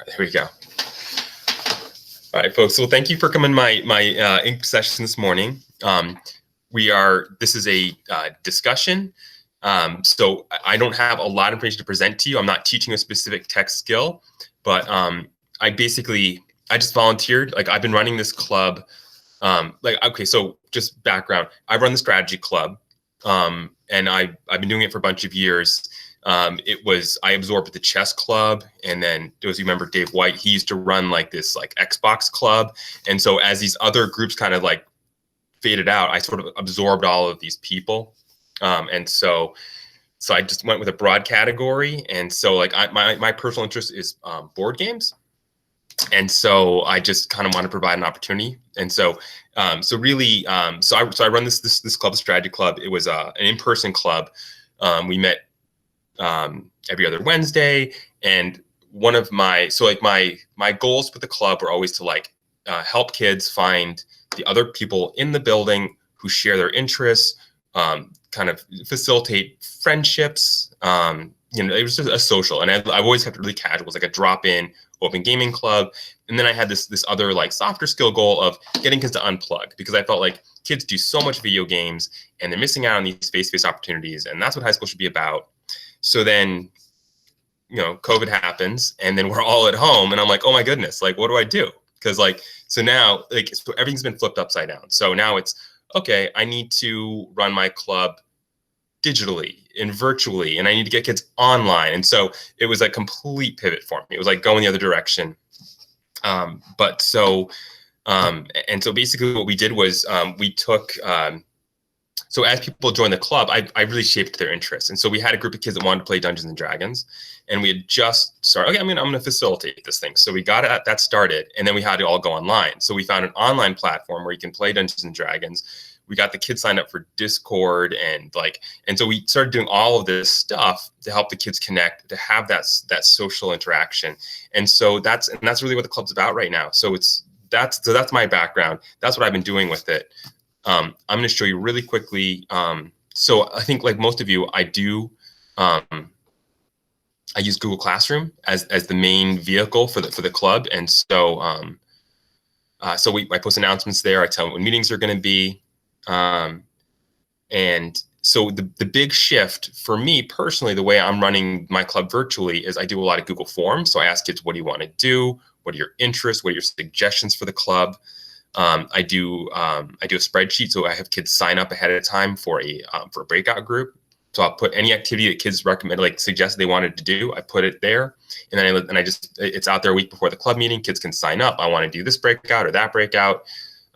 There we go. All right, folks. Well, thank you for coming to my ink session this morning. This is a discussion. So I don't have a lot of information to present to you. I'm not teaching a specific tech skill, but I just volunteered. Like, I've been running this club. So just background. I run the strategy club, and I've been doing it for a bunch of years. I absorbed the chess club, and then those, you remember Dave White, he used to run like this like Xbox club. And so as these other groups kind of like faded out, I sort of absorbed all of these people. And so I just went with a broad category. And so like my personal interest is board games. And so I just kind of want to provide an opportunity. And so I run this club, the strategy club. It was an in-person club. We met every other Wednesday, and one of my goals with the club were always to help kids find the other people in the building who share their interests, kind of facilitate friendships. It was just a social, and I've always kept it really casual. It was like a drop-in open gaming club. And then I had this other like softer skill goal of getting kids to unplug, because I felt like kids do so much video games and they're missing out on these face-to-face opportunities, and that's what high school should be about. So then, COVID happens, and then we're all at home, and I'm like, oh my goodness, like, what do I do? Because so now, so everything's been flipped upside down. So now it's, okay, I need to run my club digitally and virtually, and I need to get kids online. And so it was a complete pivot for me. It was like going the other direction. And so basically what we did was we took, so as people joined the club, I really shaped their interests. And so we had a group of kids that wanted to play Dungeons and Dragons, and we had just started, okay, I'm going to facilitate this thing. So we got that started, and then we had to all go online. So we found an online platform where you can play Dungeons and Dragons. We got the kids signed up for Discord, and so we started doing all of this stuff to help the kids connect, to have that social interaction. And so that's really what the club's about right now. So that's my background. That's what I've been doing with it. I'm going to show you really quickly. So I think, like most of you, I use Google Classroom as the main vehicle for the club. And so I post announcements there. I tell them when meetings are going to be. And so the big shift for me personally, the way I'm running my club virtually, is I do a lot of Google Forms. So I ask kids, what do you want to do? What are your interests? What are your suggestions for the club? I do a spreadsheet, so I have kids sign up ahead of time for a breakout group. So I'll put any activity that kids recommend, like suggest they wanted to do. I put it there, and then it's out there a week before the club meeting. Kids can sign up. I want to do this breakout or that breakout,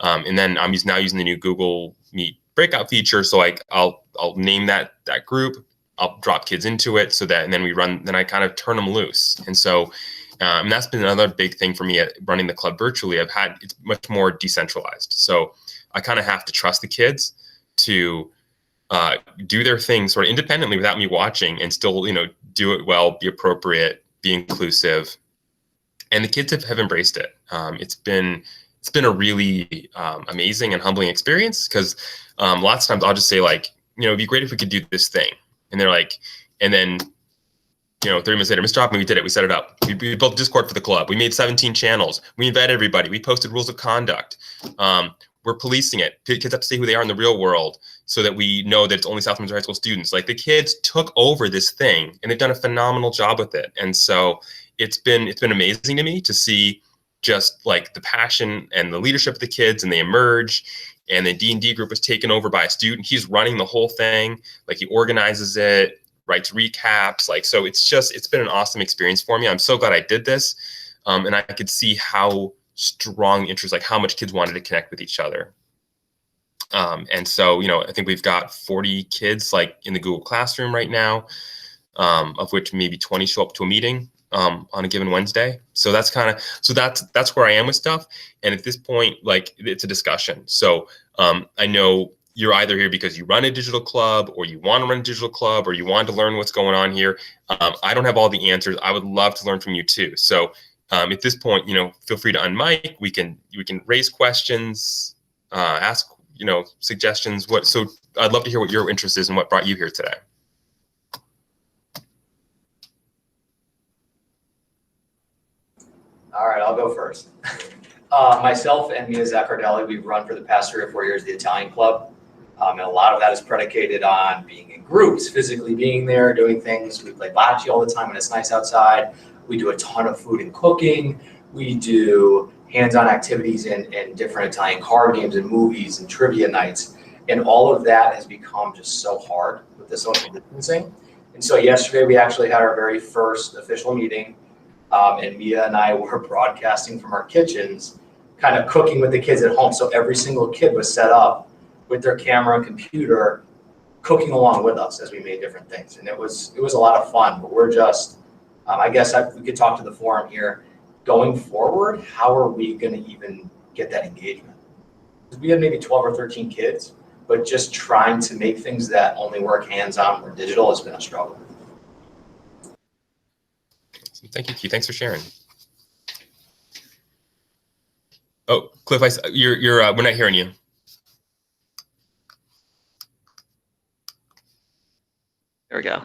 and then I'm now using the new Google Meet breakout feature. So I'll name that group. I'll drop kids into it, and then I kind of turn them loose. And so. And that's been another big thing for me at running the club virtually. It's much more decentralized. So I kind of have to trust the kids to do their thing sort of independently without me watching, and still, do it well, be appropriate, be inclusive. And the kids have embraced it. It's been a really amazing and humbling experience, because lots of times I'll just say, it'd be great if we could do this thing. And they're like, and then 30 minutes later, Mr. Hoffman, we did it. We set it up. We built Discord for the club. We made 17 channels. We invited everybody. We posted rules of conduct. We're policing it. Kids have to say who they are in the real world, so that we know that it's only South Missouri High School students. Like, the kids took over this thing, and they've done a phenomenal job with it. And so it's been amazing to me to see just like the passion and the leadership of the kids, and they emerge. And the D&D group was taken over by a student. He's running the whole thing. Like, he organizes it, writes recaps. So it's been an awesome experience for me. I'm so glad I did this. And I could see how strong interest, how much kids wanted to connect with each other. And so, I think we've got 40 kids in the Google Classroom right now, of which maybe 20 show up to a meeting on a given Wednesday. So that's where I am with stuff. And at this point, it's a discussion. So I know you're either here because you run a digital club, or you want to run a digital club, or you want to learn what's going on here. I don't have all the answers. I would love to learn from you too. So at this point, feel free to unmic. We can raise questions, ask, suggestions. So I'd love to hear what your interest is and what brought you here today. All right, I'll go first. Myself and Mia Zaccardelli, we've run for the past 3 or 4 years the Italian Club. And a lot of that is predicated on being in groups, physically being there, doing things. We play bocce all the time when it's nice outside. We do a ton of food and cooking. We do hands-on activities in different Italian card games and movies and trivia nights. And all of that has become just so hard with the social distancing. And so yesterday we actually had our very first official meeting. And Mia and I were broadcasting from our kitchens, kind of cooking with the kids at home. So every single kid was set up with their camera and computer, cooking along with us as we made different things. And it was a lot of fun, but we're just, we could talk to the forum here. Going forward, how are we going to even get that engagement? We have maybe 12 or 13 kids, but just trying to make things that only work hands-on or digital has been a struggle. Thank you, Keith. Thanks for sharing. Oh, Cliff, we're not hearing you. There we go.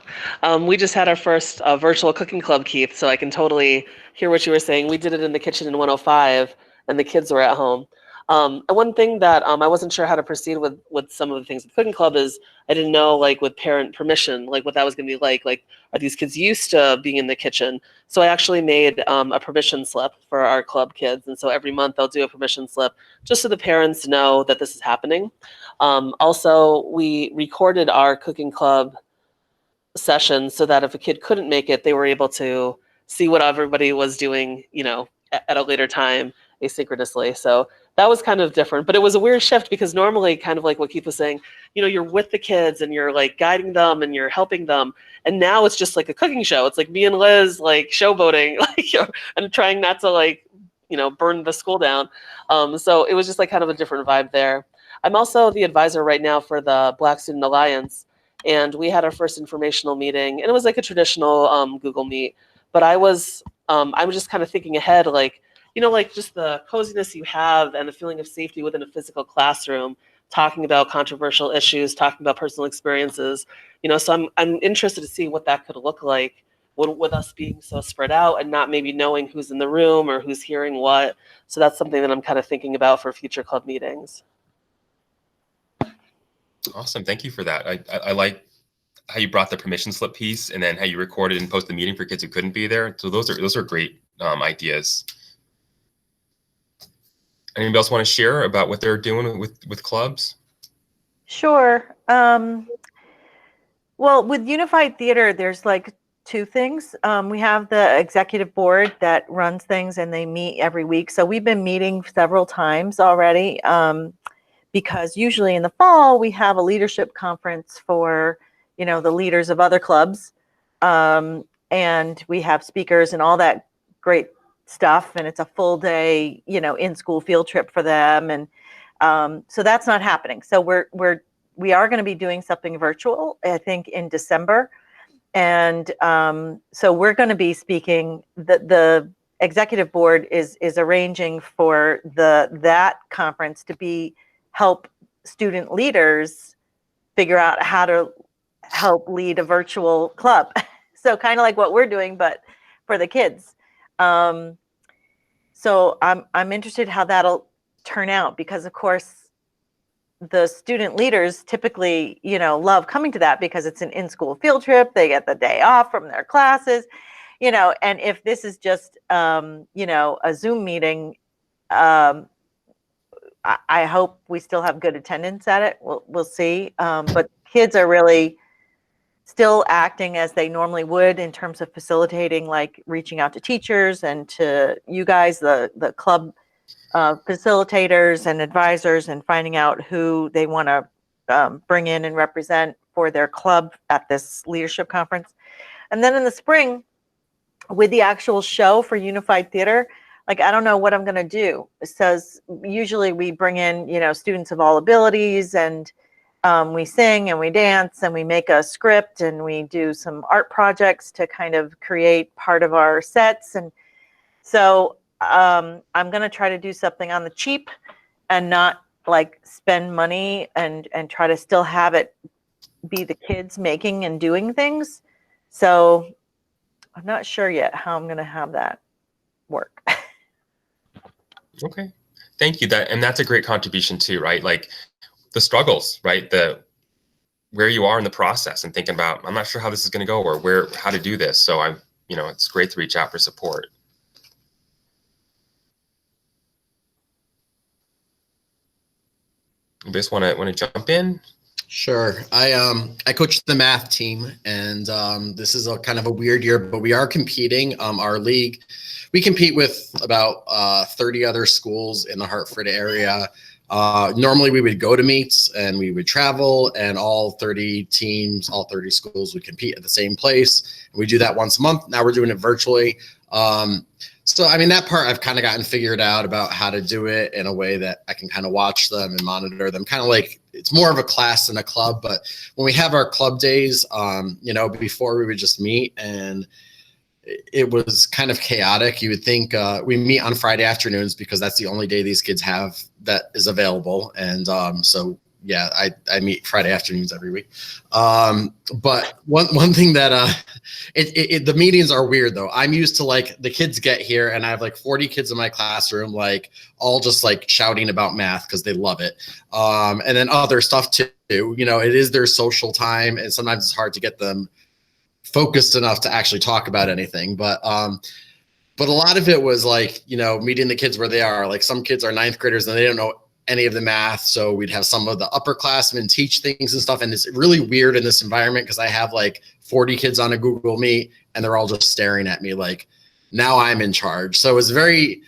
We just had our first virtual cooking club, Keith, so I can totally hear what you were saying. We did it in the kitchen in 105, and the kids were at home. And one thing that I wasn't sure how to proceed with some of the things with cooking club is I didn't know, like, with parent permission, like what that was going to be like. Like, are these kids used to being in the kitchen? So I actually made a permission slip for our club kids, and so every month I'll do a permission slip just so the parents know that this is happening. Also, we recorded our cooking club session so that if a kid couldn't make it, they were able to see what everybody was doing, at a later time asynchronously. So that was kind of different, but it was a weird shift because normally, kind of like what Keith was saying, you're with the kids and you're like guiding them and you're helping them. And now it's just like a cooking show. It's like me and Liz, like showboating, and trying not to burn the school down. So it was just like kind of a different vibe there. I'm also the advisor right now for the Black Student Alliance. And we had our first informational meeting, and it was like a traditional Google Meet. But I was just kind of thinking ahead, like just the coziness you have and the feeling of safety within a physical classroom, talking about controversial issues, talking about personal experiences. So I'm interested to see what that could look like with us being so spread out and not maybe knowing who's in the room or who's hearing what. So that's something that I'm kind of thinking about for future club meetings. Awesome. Thank you for that. I like how you brought the permission slip piece and then how you recorded and posted the meeting for kids who couldn't be there. So those are great ideas. Anybody else want to share about what they're doing with clubs? Sure. Well, with Unified Theater, there's like two things. We have the executive board that runs things and they meet every week. So we've been meeting several times already. Because usually in the fall, we have a leadership conference for, the leaders of other clubs. And we have speakers and all that great stuff. And it's a full day, in-school field trip for them. And so that's not happening. So we are going to be doing something virtual, I think, in December. And so we're going to be speaking. The executive board is arranging for that conference to help student leaders figure out how to help lead a virtual club. So kind of like what we're doing, but for the kids. So I'm interested how that'll turn out because, of course, the student leaders typically, love coming to that because it's an in-school field trip. They get the day off from their classes, and if this is just, a Zoom meeting, I hope we still have good attendance at it. We'll see. But kids are really still acting as they normally would in terms of facilitating, like reaching out to teachers and to you guys, the club facilitators and advisors, and finding out who they want to bring in and represent for their club at this leadership conference. And then in the spring, with the actual show for Unified Theater, like, I don't know what I'm going to do. It says usually we bring in, students of all abilities, and we sing and we dance and we make a script and we do some art projects to kind of create part of our sets. And so I'm going to try to do something on the cheap and not like spend money and try to still have it be the kids making and doing things. So I'm not sure yet how I'm going to have that work. Okay. Thank you. That's a great contribution too, right? Like the struggles, right? Where you are in the process and thinking about, I'm not sure how this is going to go or how to do this. So it's great to reach out for support. You just want to jump in? Sure. I coach the math team, and this is a kind of a weird year, but we are competing. Our league, we compete with about 30 other schools in the Hartford area. Normally we would go to meets and we would travel, and all 30 teams, all 30 schools would compete at the same place. We do that once a month. Now we're doing it virtually. So, I mean, that part I've kind of gotten figured out about how to do it in a way that I can kind of watch them and monitor them, kind of like it's more of a class than a club. But when we have our club days, before we would just meet, and it was kind of chaotic. You would think we meet on Friday afternoons because that's the only day these kids have that is available. And so, yeah, I meet Friday afternoons every week. But one thing that the meetings are weird though. I'm used to like the kids get here and I have like 40 kids in my classroom, like all just like shouting about math because they love it. And then other stuff too. It is their social time, and sometimes it's hard to get them focused enough to actually talk about anything. But a lot of it was like, meeting the kids where they are. Like some kids are ninth graders and they don't know any of the math. So we'd have some of the upperclassmen teach things and stuff. And it's really weird in this environment because I have like 40 kids on a Google Meet and they're all just staring at me like, now I'm in charge. So it was very,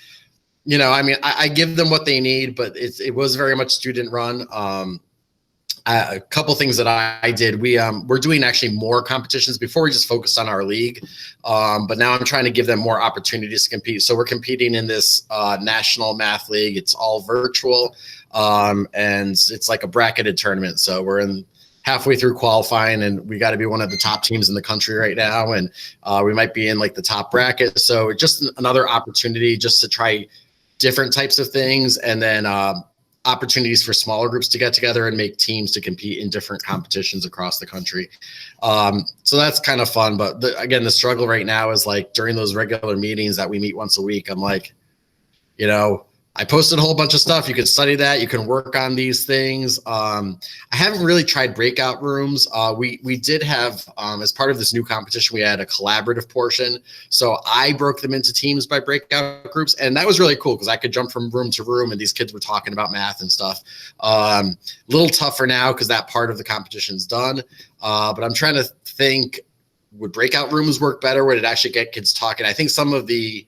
I give them what they need, but it was very much student run. A couple things that I did, we're doing actually more competitions. Before we just focused on our league, but now I'm trying to give them more opportunities to compete. So we're competing in this national math league. It's all virtual, and it's like a bracketed tournament. So we're in halfway through qualifying, and we got to be one of the top teams in the country right now, and we might be in like the top bracket. So it's just another opportunity just to try different types of things, and then opportunities for smaller groups to get together and make teams to compete in different competitions across the country. So that's kind of fun. But again, the struggle right now is like during those regular meetings that we meet once a week, I'm like, I posted a whole bunch of stuff. You can study that. You can work on these things. I haven't really tried breakout rooms. We did have, as part of this new competition, we had a collaborative portion. So I broke them into teams by breakout groups. And that was really cool because I could jump from room to room and these kids were talking about math and stuff. A little tougher now because that part of the competition's done. But I'm trying to think, would breakout rooms work better? Would it actually get kids talking? I think some of the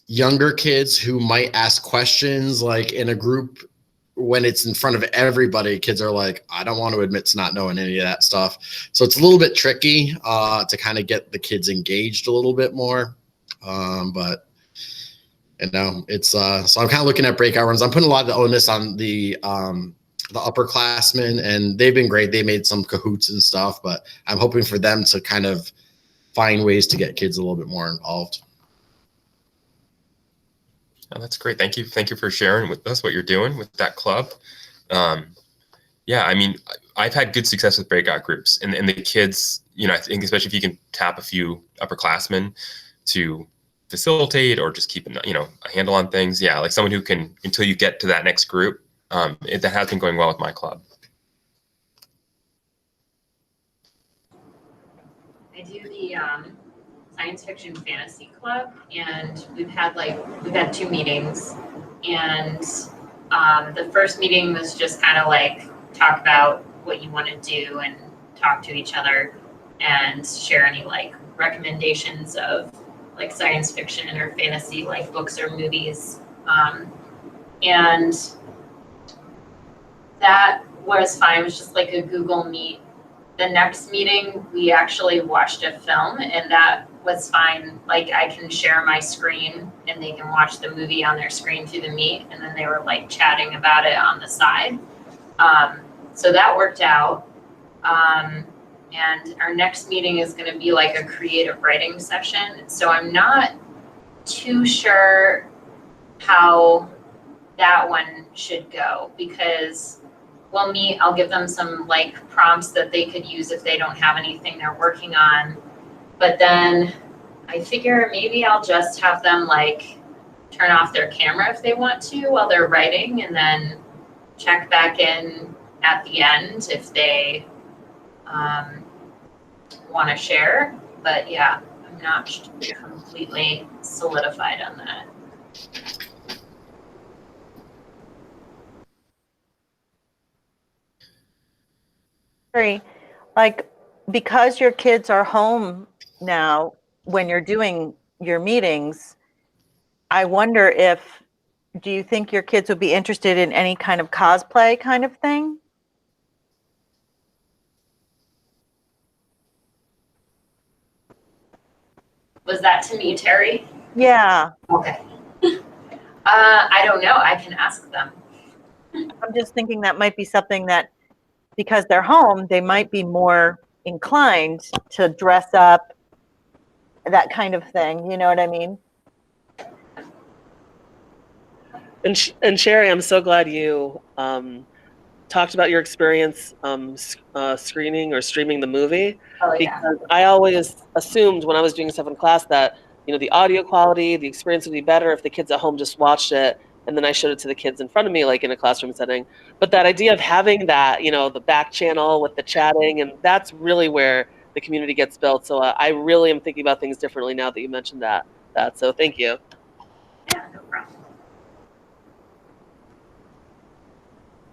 younger kids who might ask questions like in a group when it's in front of everybody, kids are like, I don't want to admit to not knowing any of that stuff. So it's a little bit tricky to kind of get the kids engaged a little bit more. But it's so I'm kind of looking at breakout rooms. I'm putting a lot of the onus on the upperclassmen, and they've been great. They made some Kahoots and stuff, but I'm hoping for them to kind of find ways to get kids a little bit more involved. Oh, that's great. Thank you. Thank you for sharing with us what you're doing with that club. Yeah, I mean, I've had good success with breakout groups, and the kids, I think especially if you can tap a few upperclassmen to facilitate or just keep a handle on things. Yeah, like someone who can, until you get to that next group, that has been going well with my club. I do the science fiction fantasy club, and we've had 2 meetings, and the first meeting was just kind of like talk about what you want to do and talk to each other and share any like recommendations of like science fiction or fantasy like books or movies, and that was fine. It was just like a Google Meet. The next meeting, we actually watched a film, and that was fine. Like I can share my screen and they can watch the movie on their screen through the Meet, and then they were like chatting about it on the side. So that worked out. And our next meeting is going to be like a creative writing session. So I'm not too sure how that one should go, because we'll meet, I'll give them some like prompts that they could use if they don't have anything they're working on. But then I figure maybe I'll just have them like turn off their camera if they want to while they're writing, and then check back in at the end if they want to share. But yeah, I'm not completely solidified on that. Like, because your kids are home now when you're doing your meetings, I wonder do you think your kids would be interested in any kind of cosplay kind of thing? Was that to me, Terry? Yeah, Okay. I don't know. I can ask them. I'm just thinking that might be something that, because they're home, they might be more inclined to dress up, that kind of thing. You know what I mean? And Sherry, I'm so glad you talked about your experience screening or streaming the movie. Oh yeah. Because I always assumed when I was doing stuff in class that, you know, the audio quality, the experience would be better if the kids at home just watched it and then I showed it to the kids in front of me, like in a classroom setting. But that idea of having that, you know, the back channel with the chatting, and that's really where the community gets built. So I really am thinking about things differently now that you mentioned that. So thank you. Yeah, no problem.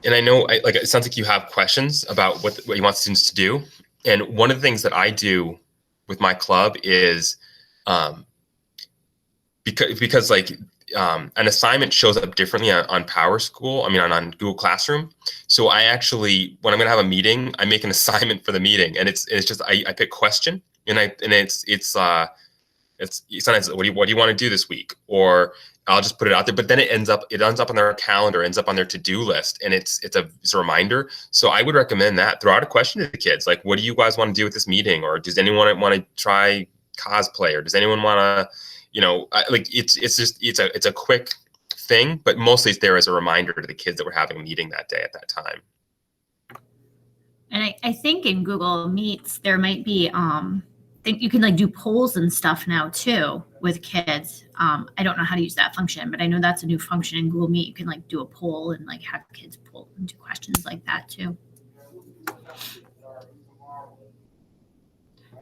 And I know, like, it sounds like you have questions about what you want students to do. And one of the things that I do with my club is, because like an assignment shows up differently on PowerSchool. I mean, on Google Classroom. So I actually, when I'm going to have a meeting, I make an assignment for the meeting, and it's just I pick question, and it's sometimes what do you want to do this week, or I'll just put it out there. But then it ends up on their calendar, ends up on their to-do list, and it's a reminder. So I would recommend that. Throw out a question to the kids, like, what do you guys want to do with this meeting, or does anyone want to try cosplay, or does anyone want to, you know, like it's a quick thing, but mostly it's there as a reminder to the kids that we're having a meeting that day at that time. And I think in Google Meets there might be think you can like do polls and stuff now too with kids. I don't know how to use that function, but I know that's a new function in Google Meet. You can like do a poll and like have kids poll and do questions like that too.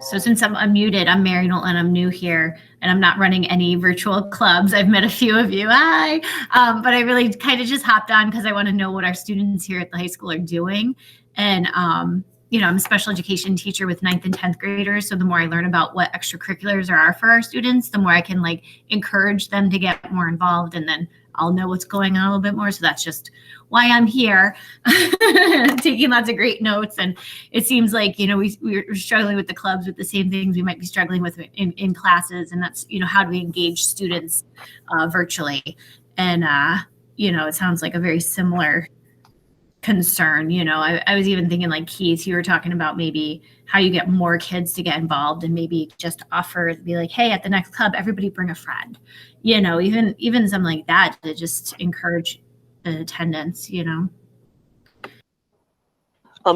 So since I'm unmuted, I'm Mary Nolan, I'm new here, and I'm not running any virtual clubs. I've met a few of you, hi. But I really kind of just hopped on because I want to know what our students here at the high school are doing. And, you know, I'm a special education teacher with 9th and 10th graders. So the more I learn about what extracurriculars are for our students, the more I can like encourage them to get more involved, and then I'll know what's going on a little bit more. So that's just why I'm here taking lots of great notes. And it seems like, you know, we're struggling with the clubs with the same things we might be struggling with in classes. And that's, you know, how do we engage students virtually? And, you know, it sounds like a very similar concern. You know, I was even thinking like Keith, you were talking about maybe how you get more kids to get involved, and maybe just offer, be like, hey, at the next club, everybody bring a friend, you know, even something like that to just encourage the attendance, you know.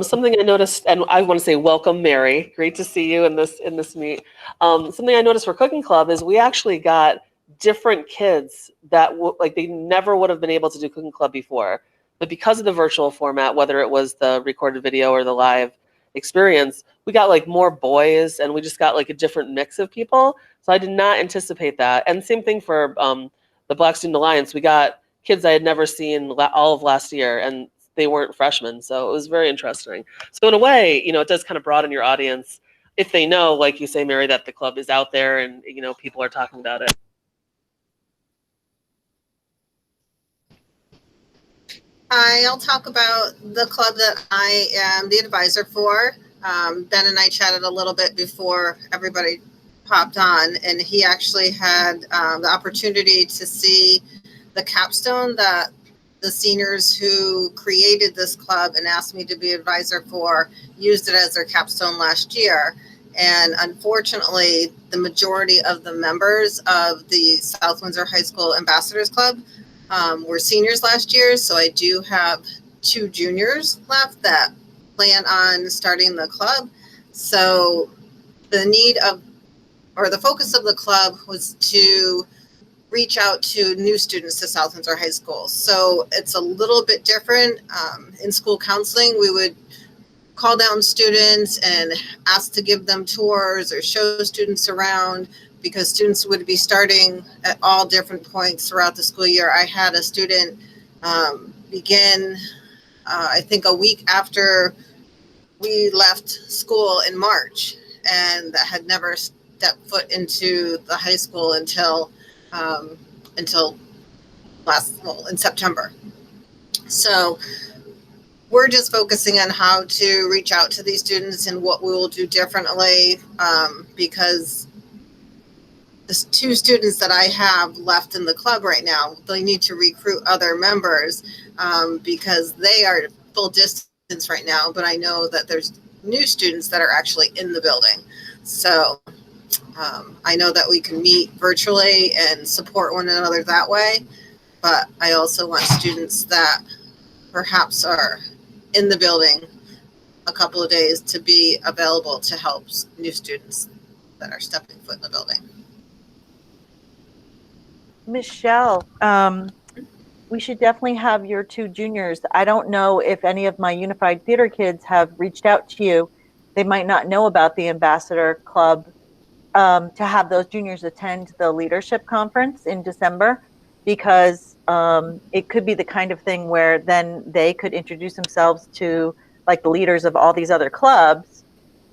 Something I noticed, and I want to say welcome, Mary. Great to see you in this meet. Something I noticed for Cooking Club is we actually got different kids that like they never would have been able to do Cooking Club before, but because of the virtual format, whether it was the recorded video or the live experience, we got like more boys, and we just got like a different mix of people. So I did not anticipate that. And same thing for the Black Student Alliance. We got kids I had never seen all of last year, and they weren't freshmen. So it was very interesting. So in a way, you know, it does kind of broaden your audience if they know, like you say, Mary, that the club is out there and, you know, people are talking about it. I'll talk about the club that I am the advisor for. Ben and I chatted a little bit before everybody popped on, and he actually had the opportunity to see the capstone that the seniors who created this club and asked me to be advisor for used it as their capstone last year. And unfortunately, the majority of the members of the South Windsor High School Ambassadors Club were seniors last year. So I do have 2 juniors left that plan on starting the club. So the focus of the club was to reach out to new students to South Windsor High School. So it's a little bit different. In school counseling, we would call down students and ask to give them tours or show students around, because students would be starting at all different points throughout the school year. I had a student begin, I think, a week after we left school in March, and that had never stepped foot into the high school until in September. So we're just focusing on how to reach out to these students and what we will do differently, because the 2 students that I have left in the club right now, they need to recruit other members, because they are full distance right now, but I know that there's new students that are actually in the building. So I know that we can meet virtually and support one another that way, but I also want students that perhaps are in the building a couple of days to be available to help new students that are stepping foot in the building. Michelle, we should definitely have your 2 juniors. I don't know if any of my Unified Theater kids have reached out to you. They might not know about the Ambassador Club, to have those juniors attend the leadership conference in December, because it could be the kind of thing where then they could introduce themselves to like the leaders of all these other clubs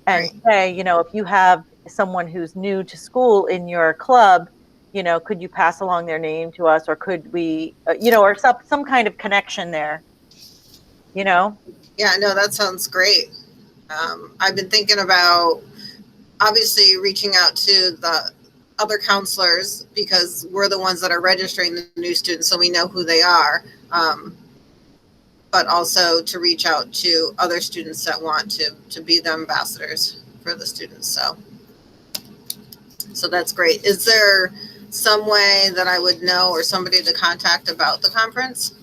and say, you know, if you have someone who's new to school in your club, you know, could you pass along their name to us, or could we, you know, or some kind of connection there, you know? Yeah, no, that sounds great. I've been thinking about obviously reaching out to the other counselors, because we're the ones that are registering the new students, so we know who they are. But also to reach out to other students that want to be the ambassadors for the students. So that's great. Is there some way that I would know, or somebody to contact about the conference?